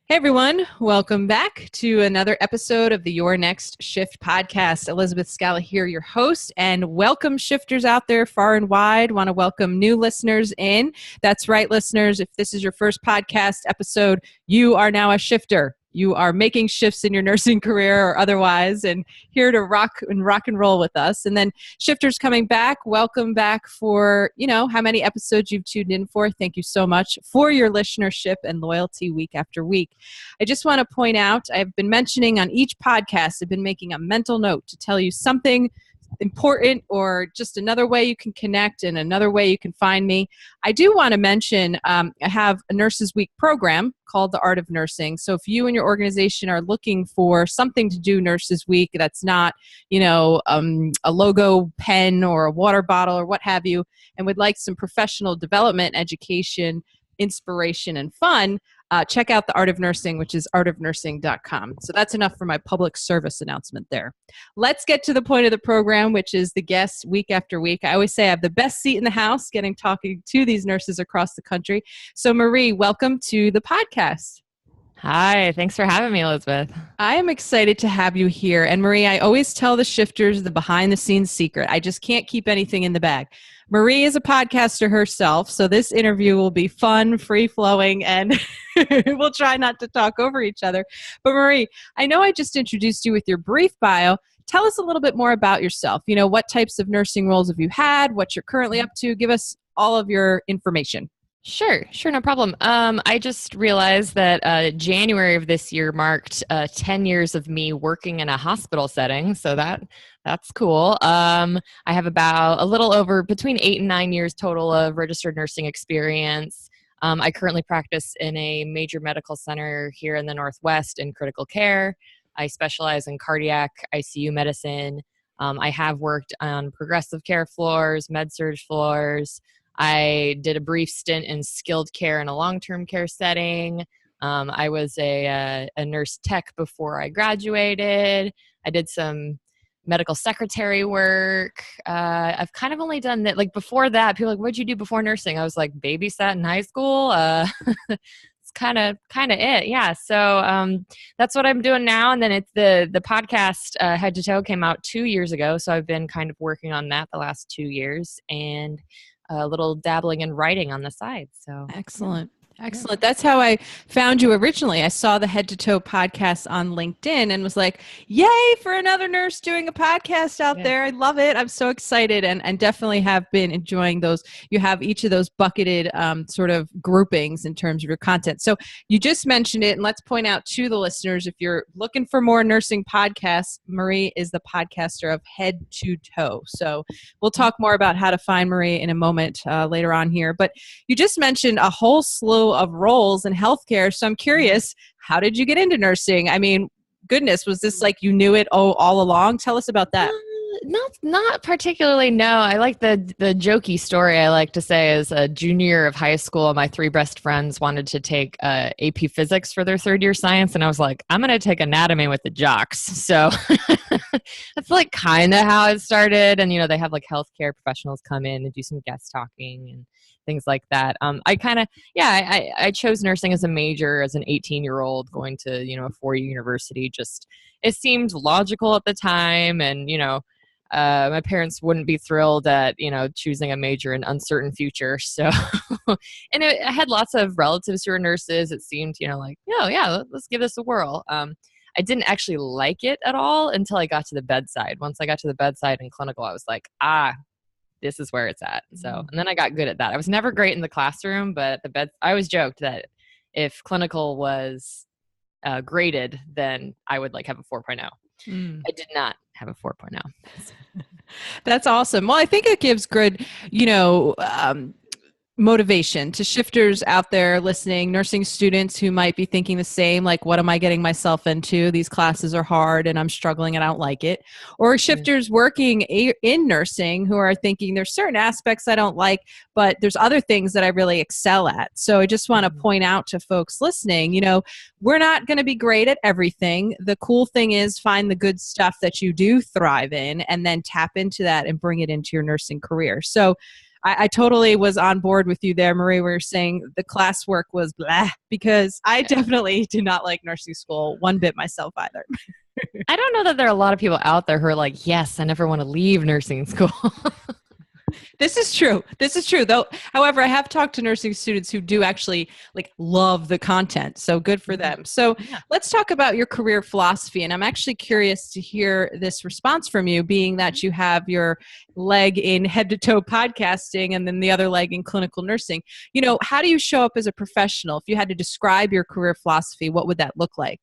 Hey everyone, welcome back to another episode of the Your Next Shift podcast. Elizabeth Scala here, your host, and welcome shifters out there far and wide. Want to welcome new listeners in. That's right, listeners. If this is your first podcast episode, you are now a shifter. You are making shifts in your nursing career or otherwise, and here to rock and roll with us. And then shifters coming back, welcome back for, how many episodes you've tuned in for. Thank you so much for your listenership and loyalty week after week. I just want to point out, I've been mentioning on each podcast, I've been making a mental note to tell you something important or just another way you can connect and another way you can find me. I do want to mention I have a Nurses Week program called The Art of Nursing. So if you and your organization are looking for something to do Nurses Week that's not, a logo pen or a water bottle or what have you, and would like some professional development, education, inspiration, and fun, check out The Art of Nursing, which is artofnursing.com. So that's enough for my public service announcement there. Let's get to the point of the program, which is the guests week after week. I always say I have the best seat in the house talking to these nurses across the country. So Marie, welcome to the podcast. Hi, thanks for having me, Elizabeth. I am excited to have you here. And Marie, I always tell the shifters the behind the scenes secret. I just can't keep anything in the bag. Marie is a podcaster herself, so this interview will be fun, free-flowing, and we'll try not to talk over each other. But Marie, I know I just introduced you with your brief bio. Tell us a little bit more about yourself. What types of nursing roles have you had, what you're currently up to? Give us all of your information. Sure, no problem. I just realized that January of this year marked 10 years of me working in a hospital setting, so that's cool. I have about a little over between 8 and 9 years total of registered nursing experience. I currently practice in a major medical center here in the Northwest in critical care. I specialize in cardiac ICU medicine. I have worked on progressive care floors, med-surg floors. I did a brief stint in skilled care in a long-term care setting. I was a nurse tech before I graduated. I did some medical secretary work. I've kind of only done that. Like before that, people are like, what'd you do before nursing? I was like, babysat in high school. It's kind of it. Yeah. So that's what I'm doing now. And then it's the podcast Head to Toe came out 2 years ago. So I've been kind of working on that the last 2 years and a little dabbling in writing on the side. So excellent. Excellent. That's how I found you originally. I saw the Head to Toe podcast on LinkedIn and was like, yay for another nurse doing a podcast out there. I love it. I'm so excited and definitely have been enjoying those. You have each of those bucketed sort of groupings in terms of your content. So you just mentioned it, and let's point out to the listeners, if you're looking for more nursing podcasts, Marie is the podcaster of Head to Toe. So we'll talk more about how to find Marie in a moment later on here. But you just mentioned a whole slew of roles in healthcare. So I'm curious, how did you get into nursing? I mean, goodness, was this like you knew it all along? Tell us about that. Not particularly, no. I like the jokey story I like to say is a junior year of high school, my 3 best friends wanted to take AP physics for their 3rd year science, and I was like, I'm going to take anatomy with the jocks. So that's like kind of how it started. And, they have like healthcare professionals come in and do some guest talking and things like that. I chose nursing as a major as an 18-year-old going to, a 4-year university. Just, it seemed logical at the time. And, my parents wouldn't be thrilled at, choosing a major in uncertain future. So, and I had lots of relatives who were nurses. It seemed, like, oh yeah, let's give this a whirl. I didn't actually like it at all until I got to the bedside. Once I got to the bedside in clinical, I was like, this is where it's at. So, and then I got good at that. I was never great in the classroom, but at the bed, I always joked that if clinical was graded, then I would like have a 4.0. I did not have a 4.0. That's awesome. Well, I think it gives good, motivation to shifters out there listening, nursing students who might be thinking the same, like, what am I getting myself into? These classes are hard and I'm struggling and I don't like it. Or shifters working in nursing who are thinking there's certain aspects I don't like, but there's other things that I really excel at. So I just want to point out to folks listening, we're not going to be great at everything. The cool thing is find the good stuff that you do thrive in and then tap into that and bring it into your nursing career. So I totally was on board with you there, Marie. We were saying the classwork was blah, because I definitely did not like nursing school one bit myself either. I don't know that there are a lot of people out there who are like, yes, I never want to leave nursing school. This is true. This is true, though. However, I have talked to nursing students who do actually like love the content. So good for them. So let's talk about your career philosophy. And I'm actually curious to hear this response from you, being that you have your leg in head to toe podcasting and then the other leg in clinical nursing. You know, how do you show up as a professional? If you had to describe your career philosophy, what would that look like?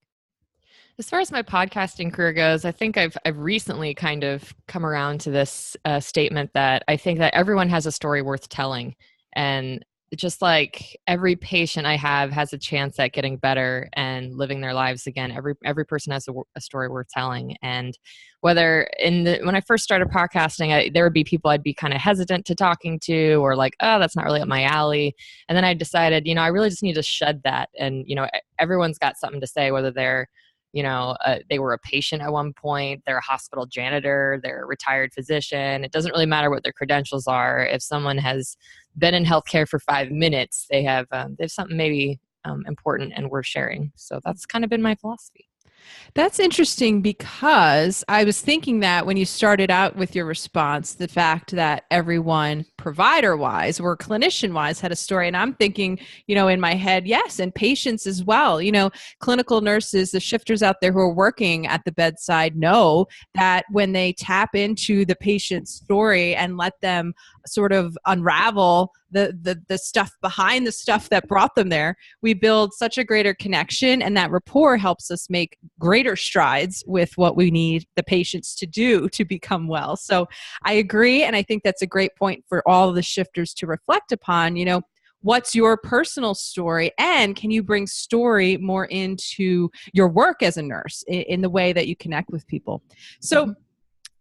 As far as my podcasting career goes, I think I've recently kind of come around to this statement that I think that everyone has a story worth telling. And just like every patient I have has a chance at getting better and living their lives again. Every person has a story worth telling. And whether when I first started podcasting, there would be people I'd be kind of hesitant to talking to, or like, oh, that's not really up my alley. And then I decided, I really just need to shed that. And, everyone's got something to say, whether they're they were a patient at one point, they're a hospital janitor, they're a retired physician. It doesn't really matter what their credentials are. If someone has been in healthcare for 5 minutes, they have something maybe important and worth sharing. So that's kind of been my philosophy. That's interesting, because I was thinking that when you started out with your response, the fact that everyone provider-wise or clinician-wise had a story. And I'm thinking, in my head, yes, and patients as well. Clinical nurses, the shifters out there who are working at the bedside know that when they tap into the patient's story and let them sort of unravel the stuff behind the stuff that brought them there, we build such a greater connection, and that rapport helps us make greater strides with what we need the patients to do to become well. So I agree, and I think that's a great point for all of the shifters to reflect upon. What's your personal story, and can you bring story more into your work as a nurse in the way that you connect with people? So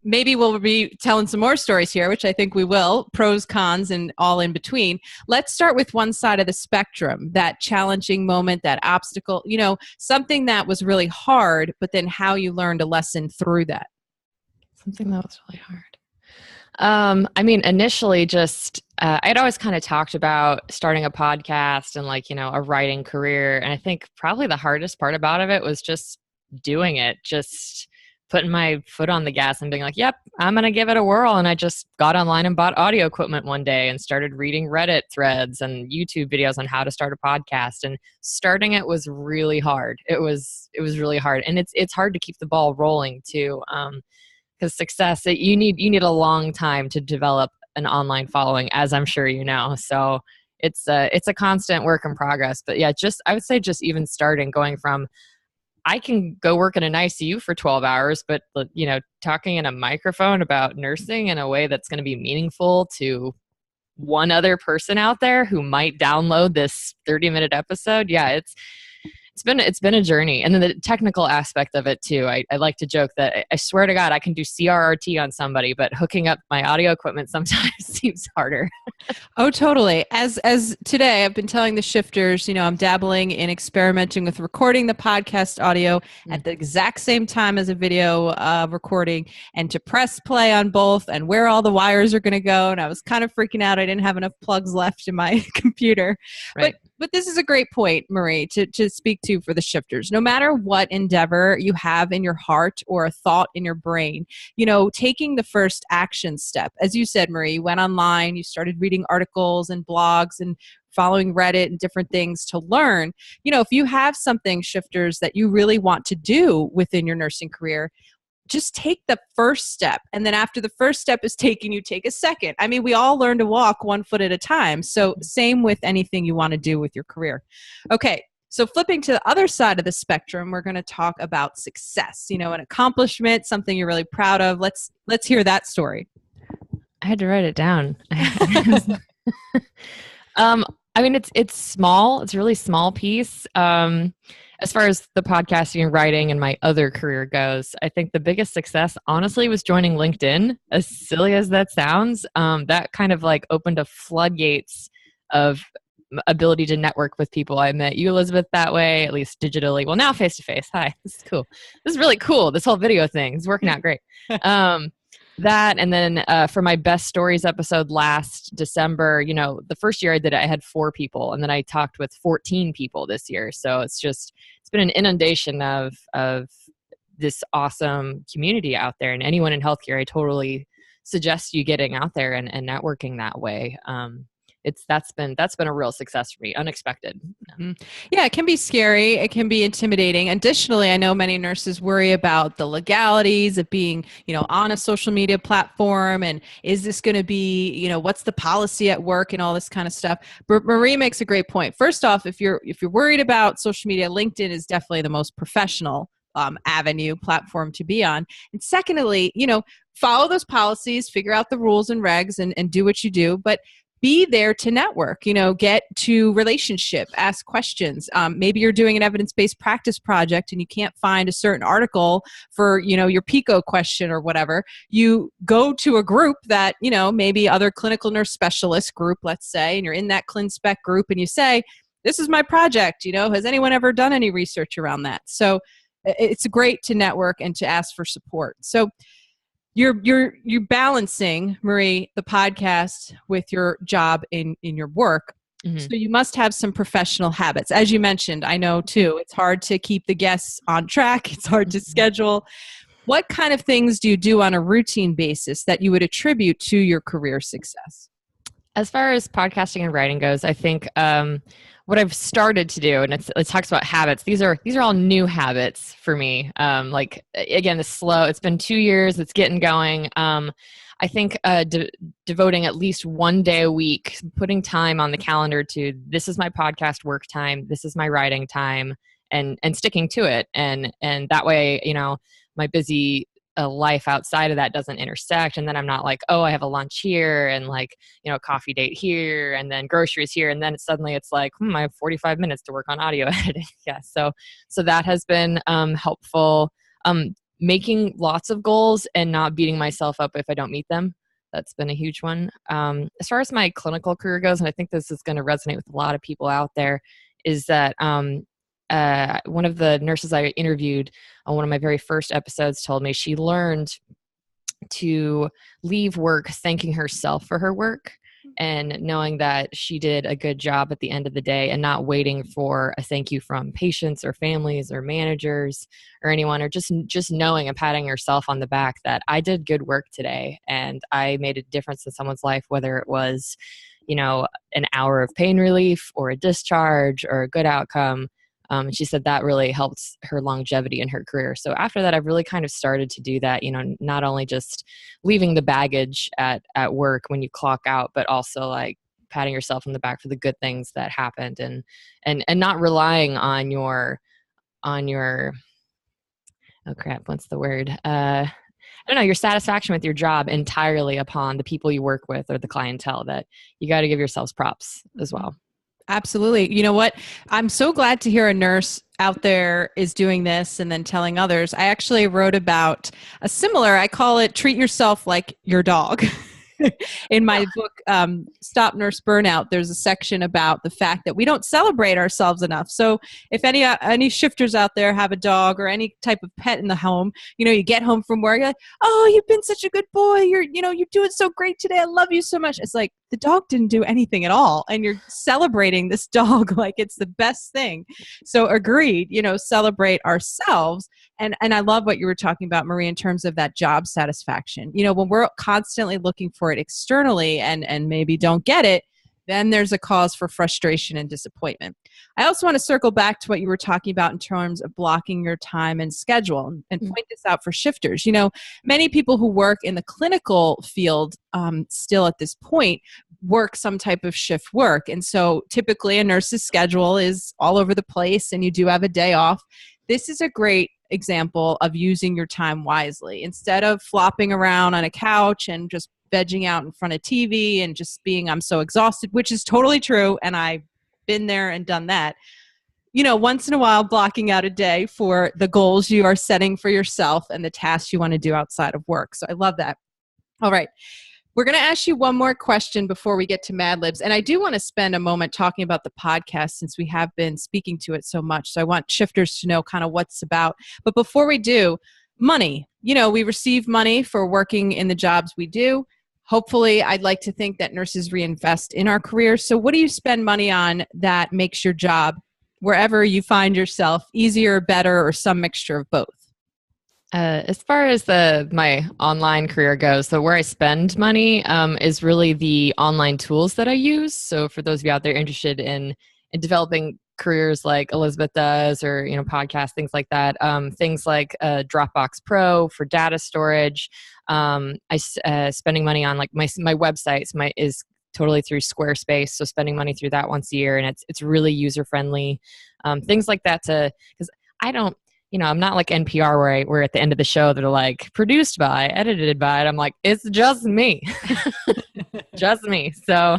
maybe we'll be telling some more stories here, which I think we will, pros, cons, and all in between. Let's start with one side of the spectrum, that challenging moment, that obstacle, something that was really hard, but then how you learned a lesson through that. Something that was really hard. Initially just, I'd always kind of talked about starting a podcast and a writing career. And I think probably the hardest part about it was just doing it, just putting my foot on the gas and being like, yep, I'm going to give it a whirl. And I just got online and bought audio equipment one day and started reading Reddit threads and YouTube videos on how to start a podcast. And starting it was really hard. It was really hard. And it's hard to keep the ball rolling too. Because success, you need a long time to develop an online following, as I'm sure you know. So it's a constant work in progress. But yeah, I would say just even starting, going from, I can go work in an ICU for 12 hours, but talking in a microphone about nursing in a way that's going to be meaningful to one other person out there who might download this 30-minute episode. Yeah, it's been a journey. And then the technical aspect of it too. I like to joke that I swear to God, I can do CRRT on somebody, but hooking up my audio equipment sometimes seems harder. Oh, totally. As today, I've been telling the shifters, I'm dabbling in experimenting with recording the podcast audio at the exact same time as a video recording, and to press play on both and where all the wires are going to go. And I was kind of freaking out. I didn't have enough plugs left in my computer. Right. But this is a great point, Marie, to speak to for the shifters. No matter what endeavor you have in your heart or a thought in your brain, taking the first action step. As you said, Marie, you went online, you started reading articles and blogs and following Reddit and different things to learn. If you have something, shifters, that you really want to do within your nursing career, just take the first step. And then after the first step is taken, you take a second. I mean, we all learn to walk one foot at a time. So same with anything you want to do with your career. Okay. So flipping to the other side of the spectrum, we're going to talk about success, an accomplishment, something you're really proud of. Let's hear that story. I had to write it down. It's small. It's a really small piece. As far as the podcasting and writing and my other career goes, I think the biggest success, honestly, was joining LinkedIn. As silly as that sounds, that kind of opened a floodgates of ability to network with people. I met you, Elizabeth, that way, at least digitally. Well, now face to face. Hi, this is cool. This is really cool. This whole video thing is working out great. That, and then for my best stories episode last December, the first year I did it, I had 4 people, and then I talked with 14 people this year. So it's been an inundation of this awesome community out there. And anyone in healthcare, I totally suggest you getting out there and networking that way. That's been a real success for me. Unexpected. Mm-hmm. Yeah, it can be scary. It can be intimidating. Additionally, I know many nurses worry about the legalities of being, on a social media platform, and is this going to be, what's the policy at work and all this kind of stuff. But Marie makes a great point. First off, if you're worried about social media, LinkedIn is definitely the most professional platform to be on. And secondly, follow those policies, figure out the rules and regs, and do what you do. But be there to network, get to relationship, ask questions. Maybe you're doing an evidence-based practice project and you can't find a certain article for, your PICO question or whatever. You go to a group that, maybe other clinical nurse specialist group, let's say, and you're in that ClinSpec group and you say, this is my project, has anyone ever done any research around that? So it's great to network and to ask for support. So you're balancing, Marie, the podcast with your job in your work. Mm-hmm. So you must have some professional habits. As you mentioned, I know too, it's hard to keep the guests on track. It's hard to schedule. What kind of things do you do on a routine basis that you would attribute to your career success? As far as podcasting and writing goes, I think what I've started to do, and it talks about habits. These are all new habits for me. Again, it's been 2 years. It's getting going. I think devoting at least one day a week, putting time on the calendar to this is my podcast work time, this is my writing time, and sticking to it. And that way, my busy life outside of that doesn't intersect, and then I'm not like, oh, I have a lunch here and a coffee date here and then groceries here, and then suddenly it's like, I have 45 minutes to work on audio editing. Yeah, so that has been helpful. Making lots of goals and not beating myself up if I don't meet them. That's been a huge one. As far as my clinical career goes, and I think this is going to resonate with a lot of people out there, is that one of the nurses I interviewed on one of my very first episodes told me she learned to leave work thanking herself for her work and knowing that she did a good job at the end of the day, and not waiting for a thank you from patients or families or managers or anyone, or just knowing and patting yourself on the back that I did good work today and I made a difference in someone's life, whether it was, an hour of pain relief or a discharge or a good outcome. And she said that really helped her longevity in her career. So after that, I've really kind of started to do that, not only just leaving the baggage at work when you clock out, but also patting yourself on the back for the good things that happened, and not relying on your, oh crap, what's the word? I don't know, your satisfaction with your job entirely upon the people you work with or the clientele. That you got to give yourselves props as well. Absolutely. You know what? I'm so glad to hear a nurse out there is doing this and then telling others. I actually wrote about I call it treat yourself like your dog. In my book, Stop Nurse Burnout, there's a section about the fact that we don't celebrate ourselves enough. So if any shifters out there have a dog or any type of pet in the home, you get home from work, you're like, oh, you've been such a good boy. You're doing so great today. I love you so much. It's like the dog didn't do anything at all. And you're celebrating this dog like it's the best thing. So agreed, celebrate ourselves. And I love what you were talking about, Marie, in terms of that job satisfaction. When we're constantly looking for it externally and maybe don't get it, then there's a cause for frustration and disappointment. I also want to circle back to what you were talking about in terms of blocking your time and schedule, and point this out for shifters. Many people who work in the clinical field still at this point work some type of shift work. And so typically a nurse's schedule is all over the place and you do have a day off. This is a great example of using your time wisely. Instead of flopping around on a couch and just vegging out in front of TV and just being, I'm so exhausted, which is totally true. And I've been there and done that. Once in a while, blocking out a day for the goals you are setting for yourself and the tasks you want to do outside of work. So I love that. All right. We're going to ask you one more question before we get to Mad Libs. And I do want to spend a moment talking about the podcast since we have been speaking to it so much. So I want shifters to know kind of what's about. But before we do, money. We receive money for working in the jobs we do. Hopefully, I'd like to think that nurses reinvest in our careers. So what do you spend money on that makes your job, wherever you find yourself, easier, better, or some mixture of both? As far as my online career goes, so where I spend money is really the online tools that I use. So for those of you out there interested in developing careers like Elizabeth does, or podcasts, things like that, things like Dropbox Pro for data storage. Spending money on like my websites is totally through Squarespace, so spending money through that once a year, and it's really user friendly. Things like that because I don't. I'm not like NPR where we're at the end of the show that are like produced by, edited by, and I'm like, it's just me, just me. So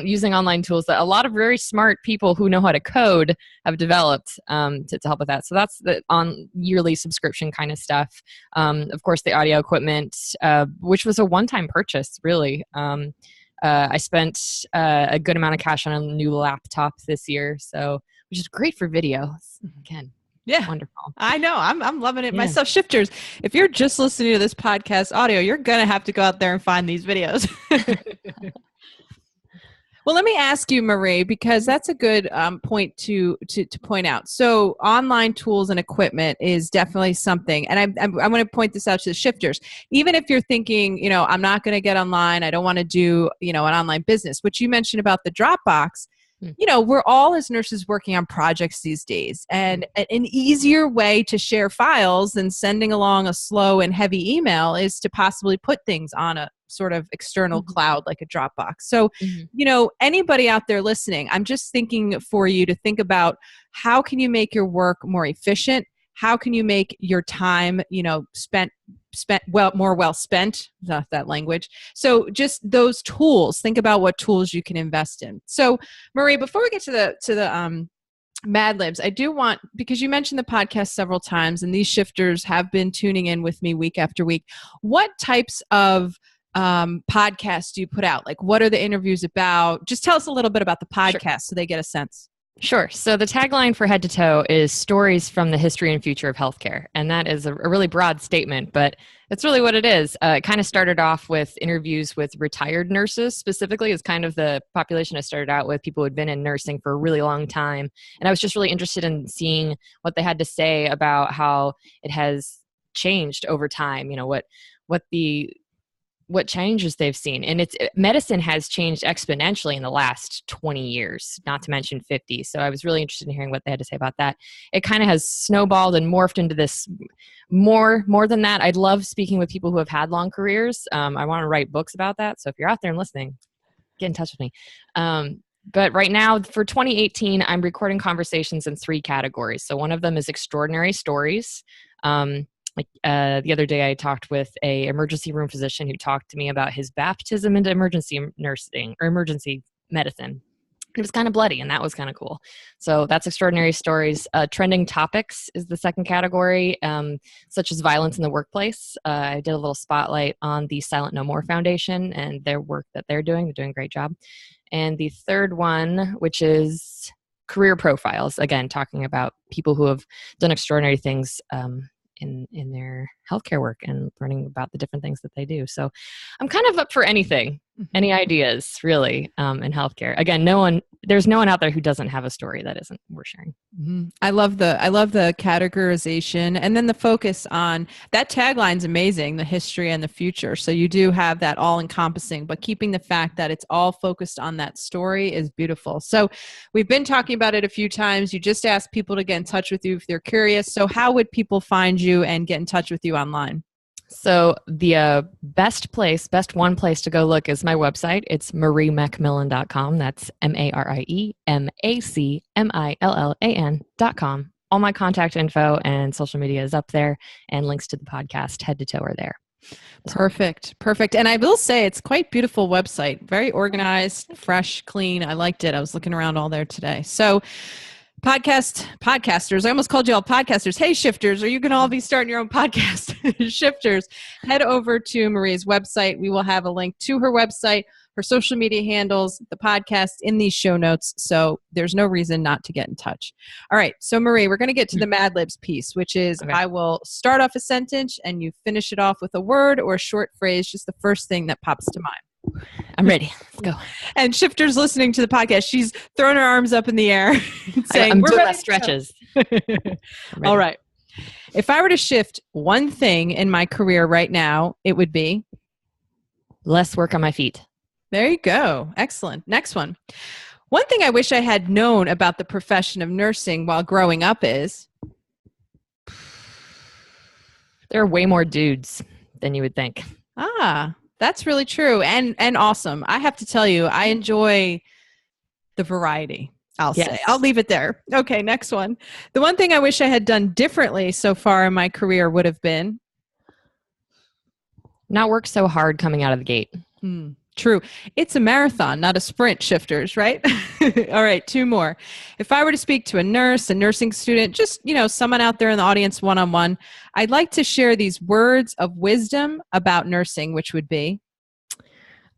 using online tools that a lot of very smart people who know how to code have developed to help with that. So that's the on yearly subscription kind of stuff. Of course, the audio equipment, which was a one-time purchase, really. I spent a good amount of cash on a new laptop this year, which is great for videos. Again. Yeah. Wonderful. I know. I'm loving it myself. Shifters, if you're just listening to this podcast audio, you're going to have to go out there and find these videos. Well, let me ask you, Marie, because that's a good point to point out. So online tools and equipment is definitely something. And I'm going to point this out to the shifters. Even if you're thinking, I'm not going to get online, I don't want to do, an online business, which you mentioned about the Dropbox. We're all as nurses working on projects these days, and an easier way to share files than sending along a slow and heavy email is to possibly put things on a sort of external cloud like a Dropbox. So, anybody out there listening, I'm just thinking for you to think about how can you make your work more efficient? How can you make your time, spent well spent, that language. So just those tools, think about what tools you can invest in. So Marie, before we get to the Mad Libs, I do want, because you mentioned the podcast several times and these shifters have been tuning in with me week after week. What types of podcasts do you put out? Like, what are the interviews about? Just tell us a little bit about the podcast so they get a sense. Sure. So the tagline for Head to Toe is stories from the history and future of healthcare. And that is a really broad statement, but it's really what it is. It kind of started off with interviews with retired nurses, specifically as kind of the population I started out with, people who had been in nursing for a really long time. And I was just really interested in seeing what they had to say about how it has changed over time, what changes they've seen. And medicine has changed exponentially in the last 20 years, not to mention 50. So I was really interested in hearing what they had to say about that. It kind of has snowballed and morphed into this more than that. I'd love speaking with people who have had long careers. I want to write books about that. So if you're out there and listening, get in touch with me. But right now for 2018, I'm recording conversations in 3 categories. So one of them is extraordinary stories. The other day I talked with a emergency room physician who talked to me about his baptism into emergency nursing or emergency medicine. It was kind of bloody, and that was kind of cool. So that's extraordinary stories. Trending topics is the second category, such as violence in the workplace. I did a little spotlight on the Silent No More Foundation and their work that they're doing. They're doing a great job. And the third one, which is career profiles, again, talking about people who have done extraordinary things in their healthcare work and learning about the different things that they do. So I'm kind of up for anything, any ideas really in healthcare. Again, there's no one out there who doesn't have a story that isn't worth sharing. I love the categorization, and then the focus on that tagline's amazing, the history and the future. So you do have that all encompassing, but keeping the fact that it's all focused on that story is beautiful. So we've been talking about it a few times. You just asked people to get in touch with you if they're curious. So how would people find you and get in touch with you online? So the best one place to go look is my website. It's mariemacmillan.com. That's MariemacMillan.com. All my contact info and social media is up there, and links to the podcast Head to Toe are there. Perfect. And I will say it's quite beautiful website. Very organized, fresh, clean. I liked it. I was looking around all there today. So podcasters, I almost called you all podcasters. Hey, shifters, are you going to all be starting your own podcast? Shifters, head over to Marie's website. We will have a link to her website, her social media handles, the podcast in these show notes. So there's no reason not to get in touch. All right. So Marie, we're going to get to the Mad Libs piece, which is I will start off a sentence and you finish it off with a word or a short phrase, just the first thing that pops to mind. I'm ready. Let's go. And Shifter's listening to the podcast. She's throwing her arms up in the air saying, I'm doing my stretches. All right. If I were to shift one thing in my career right now, it would be? Less work on my feet. There you go. Excellent. Next one. One thing I wish I had known about the profession of nursing while growing up is? There are way more dudes than you would think. Ah, that's really true and awesome. I have to tell you, I enjoy the variety. I'll say. I'll leave it there. Okay, next one. The one thing I wish I had done differently so far in my career would have been? Not work so hard coming out of the gate. True. It's a marathon, not a sprint, Shifters, right? All right, two more. If I were to speak to a nurse, a nursing student, just, someone out there in the audience one-on-one, I'd like to share these words of wisdom about nursing, which would be?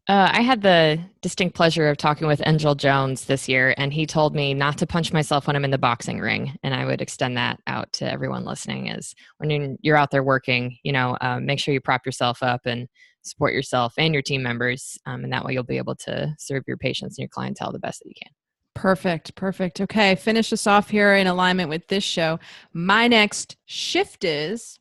I had the distinct pleasure of talking with Angel Jones this year, and he told me not to punch myself when I'm in the boxing ring. And I would extend that out to everyone listening is when you're out there working, make sure you prop yourself up and support yourself and your team members. And that way you'll be able to serve your patients and your clientele the best that you can. Perfect. Okay, finish us off here in alignment with this show. My next shift is...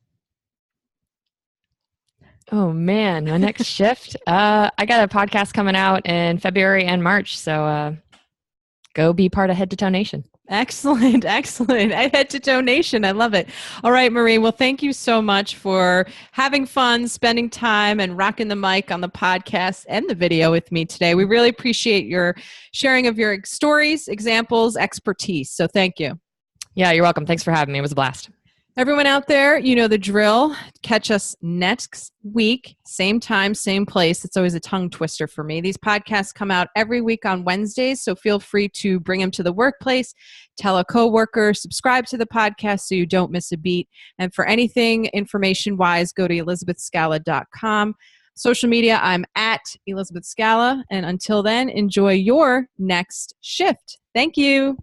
Oh man, my next shift. I got a podcast coming out in February and March. So go be part of Head to Toe Nation. Excellent. Head to Toe Nation. I love it. All right, Marie. Well, thank you so much for having fun, spending time, and rocking the mic on the podcast and the video with me today. We really appreciate your sharing of your stories, examples, expertise. So thank you. Yeah, you're welcome. Thanks for having me. It was a blast. Everyone out there, you know the drill. Catch us next week, same time, same place. It's always a tongue twister for me. These podcasts come out every week on Wednesdays, so feel free to bring them to the workplace, tell a coworker, subscribe to the podcast so you don't miss a beat. And for anything information-wise, go to elizabethscala.com. Social media, I'm at Elizabeth Scala. And until then, enjoy your next shift. Thank you.